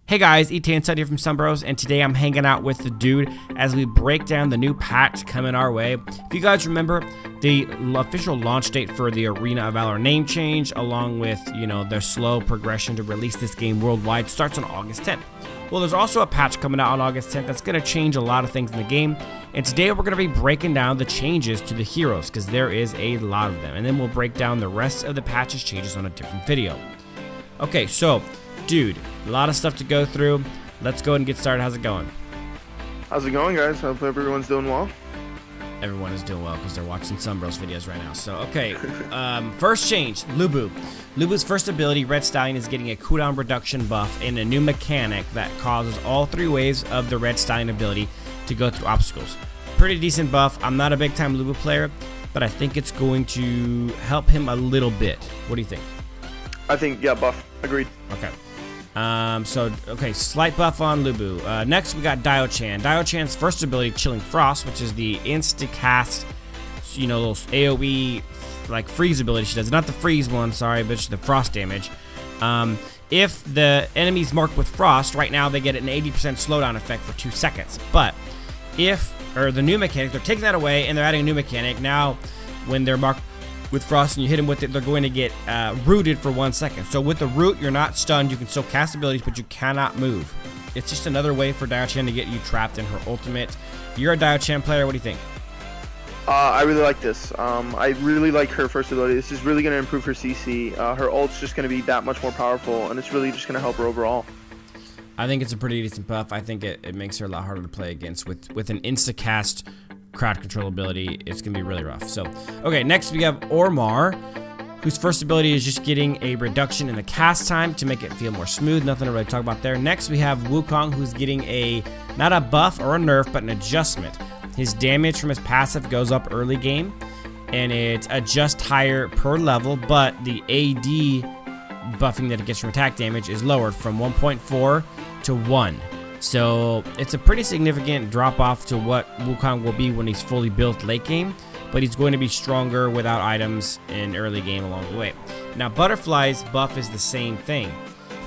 Hey guys, E10 here from Sunbros, and today I'm hanging out with the dude as we break down the new patch coming our way. If you guys remember, the official launch date for the Arena of Valor name change, along with, their slow progression to release this game worldwide, starts on August 10th. Well, there's also a patch coming out on August 10th that's going to change a lot of things in the game, and today we're going to be breaking down the changes to the heroes, because there is a lot of them, and then we'll break down the rest of the patch's changes on a different video. Okay, so, dude, a lot of stuff to go through. Let's go ahead and get started. How's it going? How's it going, guys? Hope everyone's doing well. Everyone is doing well because they're watching Sunbros videos right now. So, okay, first change, Lubu. Lubu's first ability, Red Stallion, is getting a cooldown reduction buff and a new mechanic that causes all three waves of the Red Stallion ability to go through obstacles. Pretty decent buff. I'm not a big-time Lubu player, but I think it's going to help him a little bit. What do you think? I think, yeah, buff. Agreed. Okay. Slight buff on Lubu. Next, we got Dio-chan. Dio-chan's first ability, Chilling Frost, which is the insta-cast, little AoE, freeze ability she does. Not the freeze one, sorry, but the frost damage. If the enemy's marked with frost, right now they get an 80% slowdown effect for 2 seconds. But the new mechanic, they're taking that away, and they're adding a new mechanic. Now, when they're marked with frost and you hit them with it, they're going to get rooted for 1 second. So with the root, you're not stunned. You can still cast abilities, but you cannot move. It's just another way for Dio-chan to get you trapped in her ultimate. You're a Dio-chan player. What do you think? I really like this. I really like her first ability. This is really going to improve her CC. Her ult's just going to be that much more powerful, and it's really just going to help her overall. I think it's a pretty decent buff. I think it makes her a lot harder to play against. With an insta-cast crowd control ability, it's gonna be really rough. So, okay, next we have Ormar, whose first ability is just getting a reduction in the cast time to make it feel more smooth. Nothing to really talk about there. Next we have Wukong, who's getting not a buff or a nerf, but an adjustment. His damage from his passive goes up early game, and it adjusts higher per level, but the AD buffing that it gets from attack damage is lowered from 1.4 to 1. So it's a pretty significant drop off to what Wukong will be when he's fully built late game, but he's going to be stronger without items in early game along the way. Now Butterfly's buff is the same thing.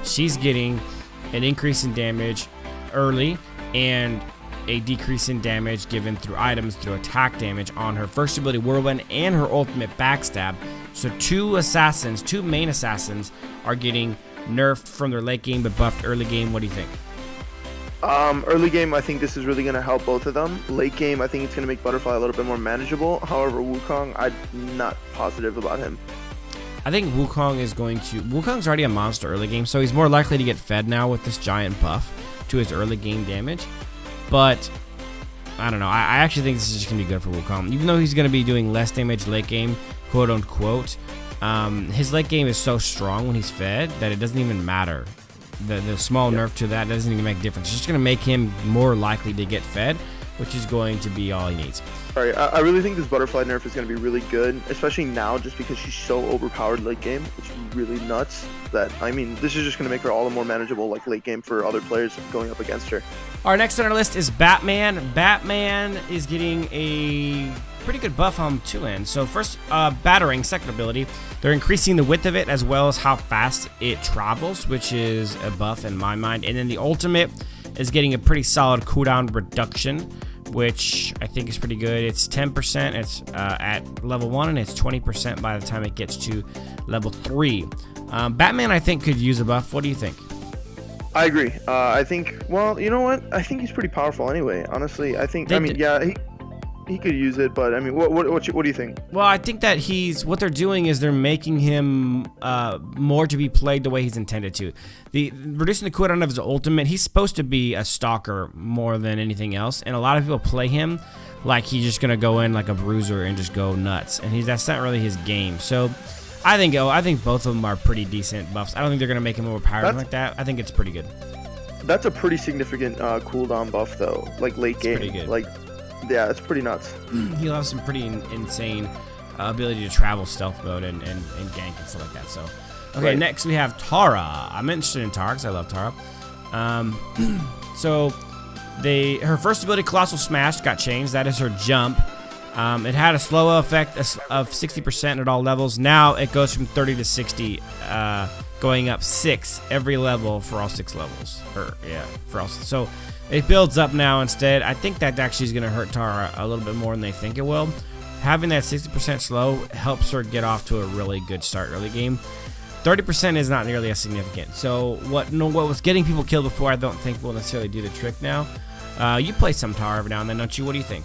She's getting an increase in damage early and a decrease in damage given through items through attack damage on her first ability Whirlwind and her ultimate Backstab. So two main assassins are getting nerfed from their late game but buffed early game. What do you think? Early game, I think this is really going to help both of them. Late game, I think it's going to make Butterfly a little bit more manageable. However, Wukong, I'm not positive about him. I think Wukong's already a monster early game, so he's more likely to get fed now with this giant buff to his early game damage. But, I don't know. I actually think this is just going to be good for Wukong. Even though he's going to be doing less damage late game, quote unquote, his late game is so strong when he's fed that it doesn't even matter. The small nerf to that doesn't even make a difference. It's just going to make him more likely to get fed, which is going to be all he needs. All right, I really think this Butterfly nerf is going to be really good, especially now just because she's so overpowered late game. It's really nuts that, this is just going to make her all the more manageable late game for other players going up against her. Our next on our list is Batman. Batman is getting a pretty good buff on two ends. So first, Battering, second ability. They're increasing the width of it as well as how fast it travels, which is a buff in my mind. And then the ultimate is getting a pretty solid cooldown reduction, which I think is pretty good. It's 10%. It's at level 1, and it's 20% by the time it gets to level 3. Batman, I think, could use a buff. What do you think? I agree. I think, well, you know what? I think he's pretty powerful anyway. Honestly, I think, he could use it, but what do you think? Well, I think that what they're doing is they're making him more to be played the way he's intended to. Reducing the cooldown of his ultimate, he's supposed to be a stalker more than anything else, and a lot of people play him like he's just gonna go in like a bruiser and just go nuts, and that's not really his game. So I think both of them are pretty decent buffs. I don't think they're gonna make him overpowered like that. I think it's pretty good. That's a pretty significant cooldown buff though, late game. Pretty good. Yeah, it's pretty nuts. He'll have some pretty insane ability to travel stealth mode and gank and stuff like that. So, okay, right. Next we have Tara. I'm interested in Tara because I love Tara. Her first ability, Colossal Smash, got changed. That is her jump. It had a slow effect of 60% at all levels. Now it goes from 30 to 60 going up 6 every level for all 6 levels. Or yeah, for all. So it builds up now instead. I think that actually is going to hurt Tara a little bit more than they think it will. Having that 60% slow helps her get off to a really good start early game. 30% is not nearly as significant. So what was getting people killed before, I don't think will necessarily do the trick now. You play some Tara every now and then, don't you? What do you think?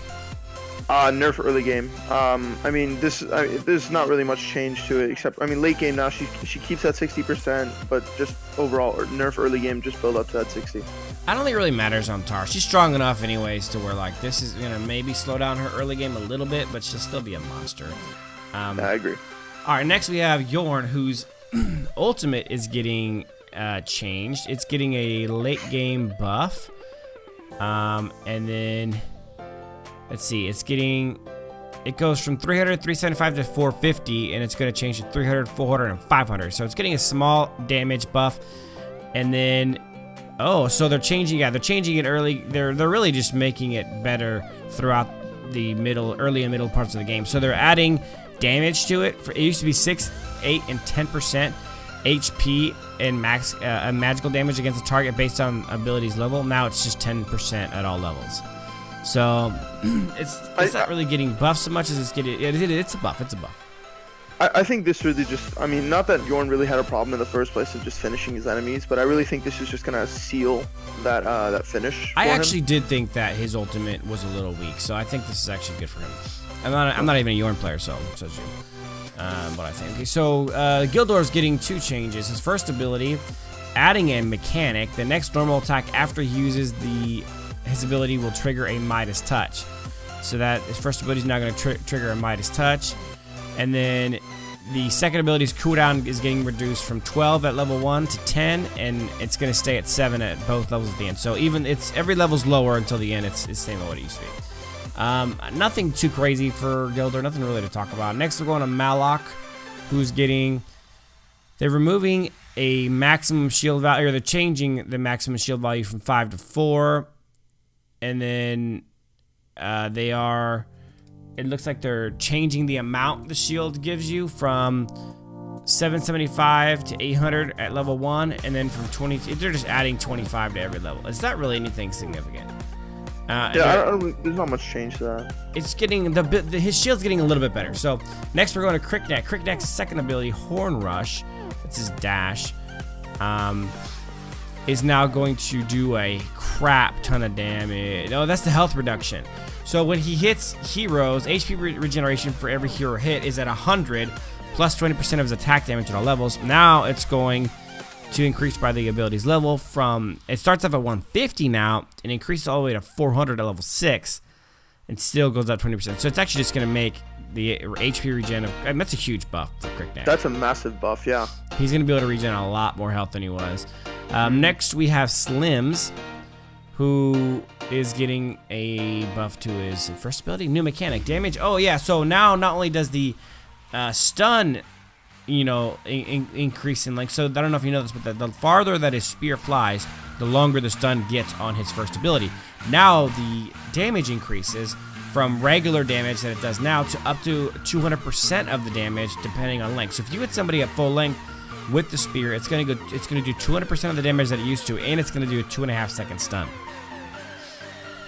Nerf early game. I mean, there's not really much change to it, except, I mean, late game now, she keeps that 60%, but just overall, nerf early game, just build up to that 60. I don't think it really matters on Tara. She's strong enough anyways to where, like, this is going to maybe slow down her early game a little bit, but she'll still be a monster. Yeah, I agree. All right, next we have Yorn, whose ultimate is getting changed. It's getting a late game buff. And then, let's see, it goes from 300, 375 to 450, and it's going to change to 300, 400, and 500. So it's getting a small damage buff. And then, oh, so they're changing it early. They're really just making it better throughout the early and middle parts of the game. So they're adding damage to it. It used to be 6, 8, and 10% HP and max magical damage against the target based on abilities level. Now it's just 10% at all levels. So it's not really getting buffed so much as it's getting. It's a buff. It's a buff. I think this really just, I mean, not that Yorn really had a problem in the first place of just finishing his enemies, but I really think this is just gonna seal that finish. I actually did think that his ultimate was a little weak, so I think this is actually good for him. I'm not even a Yorn player, so it says you. But I think. Okay, so Gildor's getting 2 changes. His first ability, adding a mechanic. The next normal attack after he uses his ability will trigger a Midas Touch. So that his first ability is now going to trigger a Midas Touch. And then the second ability's cooldown is getting reduced from 12 at level 1 to 10, and it's going to stay at 7 at both levels at the end. So even every level's lower until the end. It's the same as what it used to be. Nothing too crazy for Gildor, nothing really to talk about. Next, we're going to Malok, who's they're removing a maximum shield value, or they're changing the maximum shield value from 5 to 4, and then it looks like they're changing the amount the shield gives you from 775 to 800 at level 1, and then from 20, they're just adding 25 to every level. It's not really anything significant. There's not much change to that. It's getting his shield's getting a little bit better. So next we're going to Crickneck. Crickneck's second ability, Horn Rush, that's his dash, is now going to do a crap ton of damage. Oh, that's the health reduction. So when he hits heroes, HP regeneration for every hero hit is at 100, plus 20% of his attack damage at all levels. Now it's going to increase by the abilities level it starts off at 150 now, and increases all the way to 400 at level 6, and still goes up 20%. So it's actually just going to make the HP regen that's a huge buff for Crickneck. That's a massive buff, yeah. He's going to be able to regen a lot more health than he was. Next we have Slims, who is getting a buff to his first ability, new mechanic, damage. Oh yeah, so now not only does the stun, increase in length. So I don't know if you know this, but the farther that his spear flies, the longer the stun gets on his first ability. Now the damage increases from regular damage that it does now to up to 200% of the damage depending on length. So if you hit somebody at full length with the spear, it's gonna do 200% of the damage that it used to, and it's gonna do a 2.5 second stun.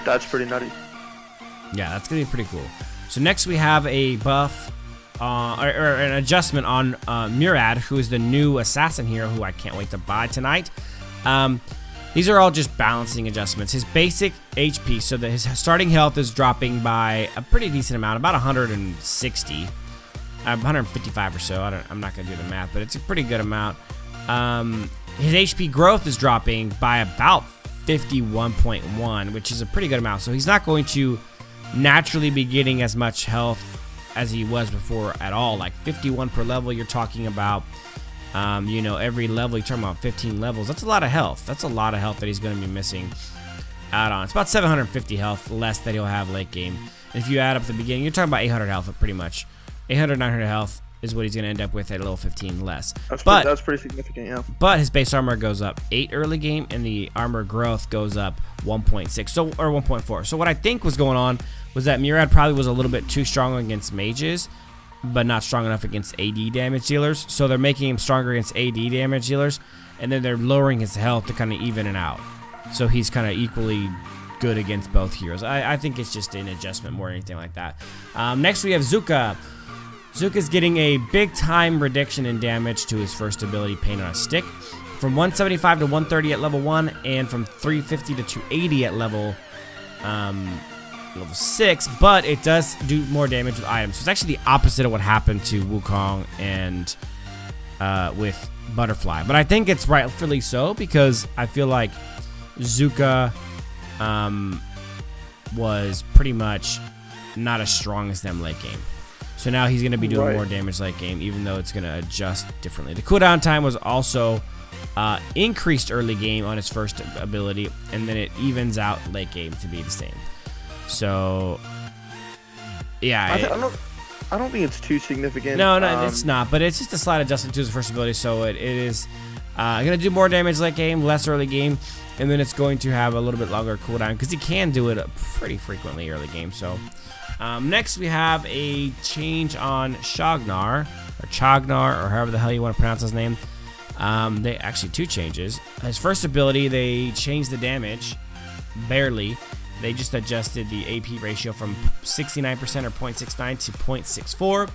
That's pretty nutty. Yeah, that's gonna be pretty cool. So next we have a buff, or an adjustment on Murad, who is the new assassin hero, who I can't wait to buy tonight. These are all just balancing adjustments. His basic HP, so that his starting health is dropping by a pretty decent amount, about 160, 155 or so. I'm not gonna do the math, but it's a pretty good amount. His HP growth is dropping by about 51.1, which is a pretty good amount. So he's not going to naturally be getting as much health as he was before at all. Like 51 per level, you're talking about, every level, you're talking about 15 levels. That's a lot of health. That's a lot of health that he's going to be missing out on. It's about 750 health less that he'll have late game. And if you add up the beginning, you're talking about 800 health pretty much. 800, 900 health is what he's going to end up with at level 15 less. That's pretty significant, yeah. But his base armor goes up 8 early game, and the armor growth goes up 1.6, or 1.4. So what I think was going on was that Murad probably was a little bit too strong against mages, but not strong enough against AD damage dealers. So they're making him stronger against AD damage dealers, and then they're lowering his health to kind of even it out. So he's kind of equally good against both heroes. I think it's just an adjustment more than anything like that. Next we have Zuka. Zuka's getting a big time reduction in damage to his first ability, Pain on a Stick, from 175 to 130 at level 1, and from 350 to 280 at level 6, but it does do more damage with items. So it's actually the opposite of what happened to Wukong and with Butterfly. But I think it's rightfully so, because I feel like Zuka was pretty much not as strong as them late game. So now he's going to be doing more damage late game, even though it's going to adjust differently. The cooldown time was also increased early game on his first ability, and then it evens out late game to be the same. So, yeah. I don't think it's too significant. No, it's not. But it's just a slight adjustment to his first ability, so it is going to do more damage late game, less early game, and then it's going to have a little bit longer cooldown, because he can do it pretty frequently early game. So, next we have a change on Shognar, or however the hell you want to pronounce his name. They actually 2 changes. His first ability, they changed the damage, barely. They just adjusted the AP ratio from 69% or 0.69 to 0.64.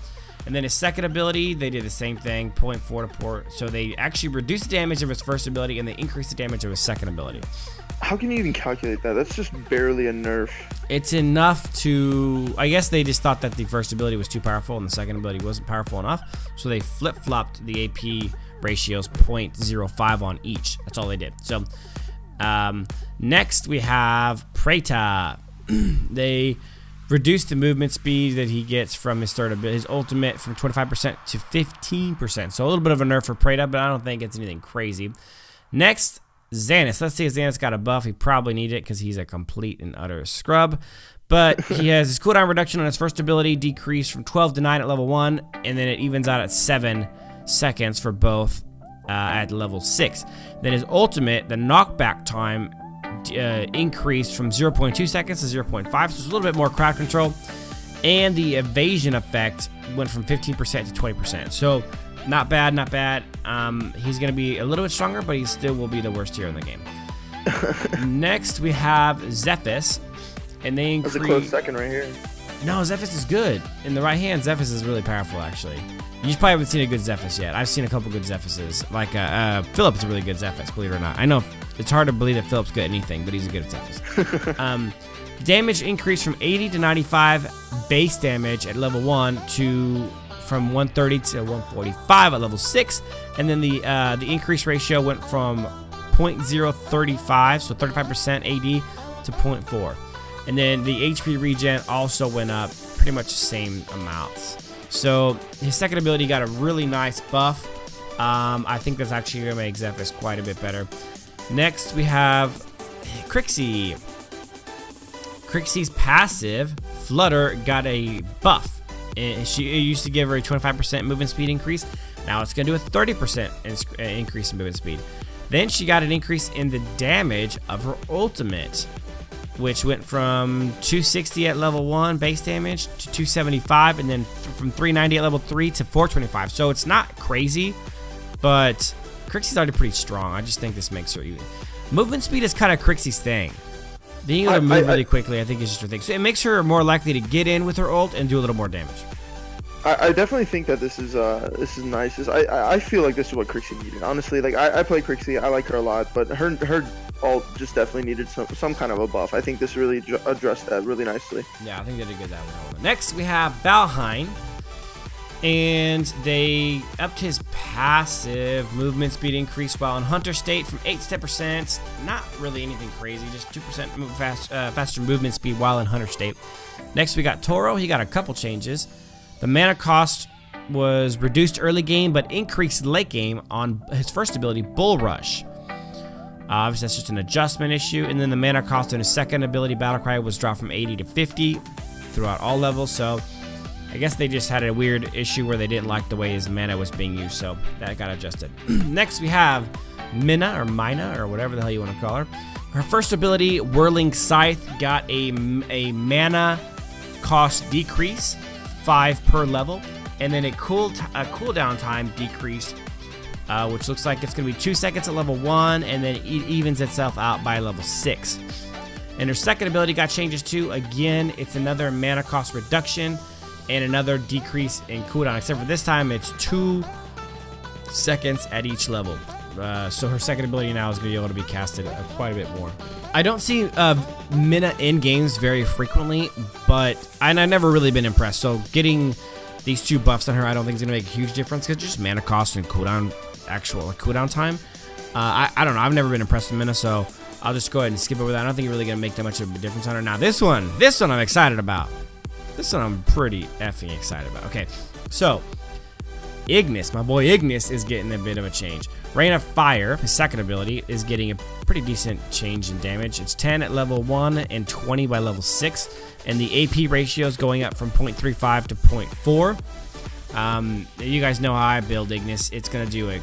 And then his second ability, they did the same thing, 0.4 to 4. So they actually reduced the damage of his first ability, and they increased the damage of his second ability. How can you even calculate that? That's just barely a nerf. It's enough to... I guess they just thought that the first ability was too powerful and the second ability wasn't powerful enough. So they flip-flopped the AP ratios 0.05 on each. That's all they did. So next we have Preta. They reduced the movement speed that he gets from his his ultimate from 25% to 15%. So a little bit of a nerf for Preta, but I don't think it's anything crazy. Next, Xanus. Let's see if Xanus got a buff. He probably needed it because he's a complete and utter scrub. But he has his cooldown reduction on his first ability decreased from 12 to 9 at level 1, and then it evens out at 7 seconds for both at level 6. Then his ultimate, the knockback time, increased from 0.2 seconds to 0.5, so it's a little bit more crowd control. And the evasion effect went from 15% to 20%. So not bad, not bad. He's going to be a little bit stronger, but he still will be the worst hero in the game. Next, we have Zephys. And they increase... That's a close second right here. No, Zephys is good. In the right hand, Zephys is really powerful, actually. You just probably haven't seen a good Zephys yet. I've seen a couple good Zephyses. Like, Philip's a really good Zephys, believe it or not. I know it's hard to believe that Philip's good at anything, but he's a good at Zephys. Damage increased from 80 to 95 base damage at level 1 to from 130 to 145 at level 6. And then the increase ratio went from 0.035, so 35% AD, to 0.4. And then the HP regen also went up pretty much the same amounts. So his second ability got a really nice buff. I think that's actually going to make Zephys quite a bit better. Next, we have Crixie. Crixie's passive, Flutter, got a buff. It used to give her a 25% movement speed increase. Now it's going to do a 30% increase in movement speed. Then she got an increase in the damage of her ultimate, which went from 260 at level 1 base damage to 275, and then from 390 at level 3 to 425. So it's not crazy, but Crixie's already pretty strong. I just think this makes her even. Movement speed is kind of Crixie's thing. Being able to move really quickly, I think, is just her thing. So it makes her more likely to get in with her ult and do a little more damage. I definitely think that this is nice. I feel like this is what Crixie needed. Honestly, like I play Crixie, I like her a lot, but her ult just definitely needed some kind of a buff. I think this really addressed that really nicely. Yeah, I think they did good that one. Next, we have Valheim, and they upped his passive movement speed increase while in Hunter state from 8 to 10%. Not really anything crazy, just 2% faster movement speed while in Hunter state. Next, we got Toro. He got a couple changes. The mana cost was reduced early game, but increased late game on his first ability, Bull Rush. Obviously, that's just an adjustment issue. And then the mana cost on his second ability, Battlecry, was dropped from 80 to 50 throughout all levels. So I guess they just had a weird issue where they didn't like the way his mana was being used. So that got adjusted. Next, we have Mina, or whatever the hell you want to call her. Her first ability, Whirling Scythe, got a mana cost decrease, 5 per level. and then a cooldown time decrease, which looks like it's going to be 2 seconds at level 1, and then it evens itself out by level 6. And her second ability got changes too. Again, it's another mana cost reduction and another decrease in cooldown, except for this time it's 2 seconds at each level. So her second ability now is going to be able to be casted quite a bit more. I don't see Minna in games very frequently, and I've never really been impressed. So getting these 2 buffs on her, I don't think is going to make a huge difference because just mana cost and cooldown time. I don't know. I've never been impressed with Minna, so I'll just go ahead and skip over that. I don't think it's really going to make that much of a difference on her. Now this one I'm excited about. This one I'm pretty effing excited about. Okay, so Ignis, my boy Ignis, is getting a bit of a change. Rain of Fire, his second ability, is getting a pretty decent change in damage. It's 10 at level 1 and 20 by level 6. And the AP ratio is going up from 0.35 to 0.4. You guys know how I build Ignis. It's going to do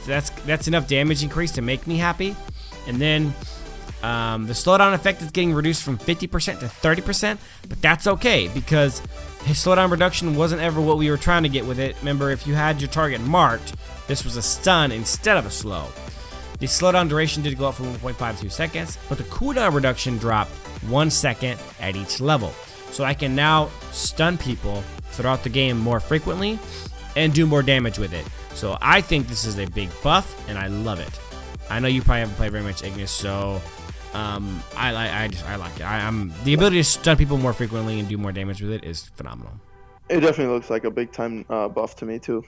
that's enough damage increase to make me happy. And then the slowdown effect is getting reduced from 50% to 30%, but that's okay because his slowdown reduction wasn't ever what we were trying to get with it. Remember, if you had your target marked, this was a stun instead of a slow. The slowdown duration did go up from 1.52 seconds, but the cooldown reduction dropped 1 second at each level. So I can now stun people throughout the game more frequently and do more damage with it. So I think this is a big buff, and I love it. I know you probably haven't played very much Ignis, so I like it. The ability to stun people more frequently and do more damage with it is phenomenal. It definitely looks like a big time buff to me too.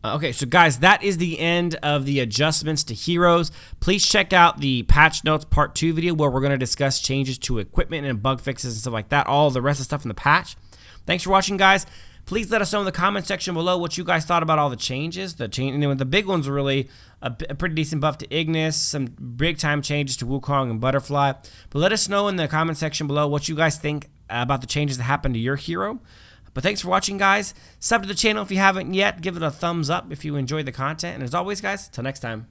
Okay, so guys, that is the end of the adjustments to heroes. Please check out the patch notes part 2 video where we're going to discuss changes to equipment and bug fixes and stuff like that. All the rest of the stuff in the patch. Thanks for watching, guys. Please let us know in the comment section below what you guys thought about all the changes. The big ones were really a pretty decent buff to Ignis, some big time changes to Wukong and Butterfly. But let us know in the comment section below what you guys think about the changes that happened to your hero. But thanks for watching, guys. Sub to the channel if you haven't yet. Give it a thumbs up if you enjoyed the content. And as always, guys, till next time.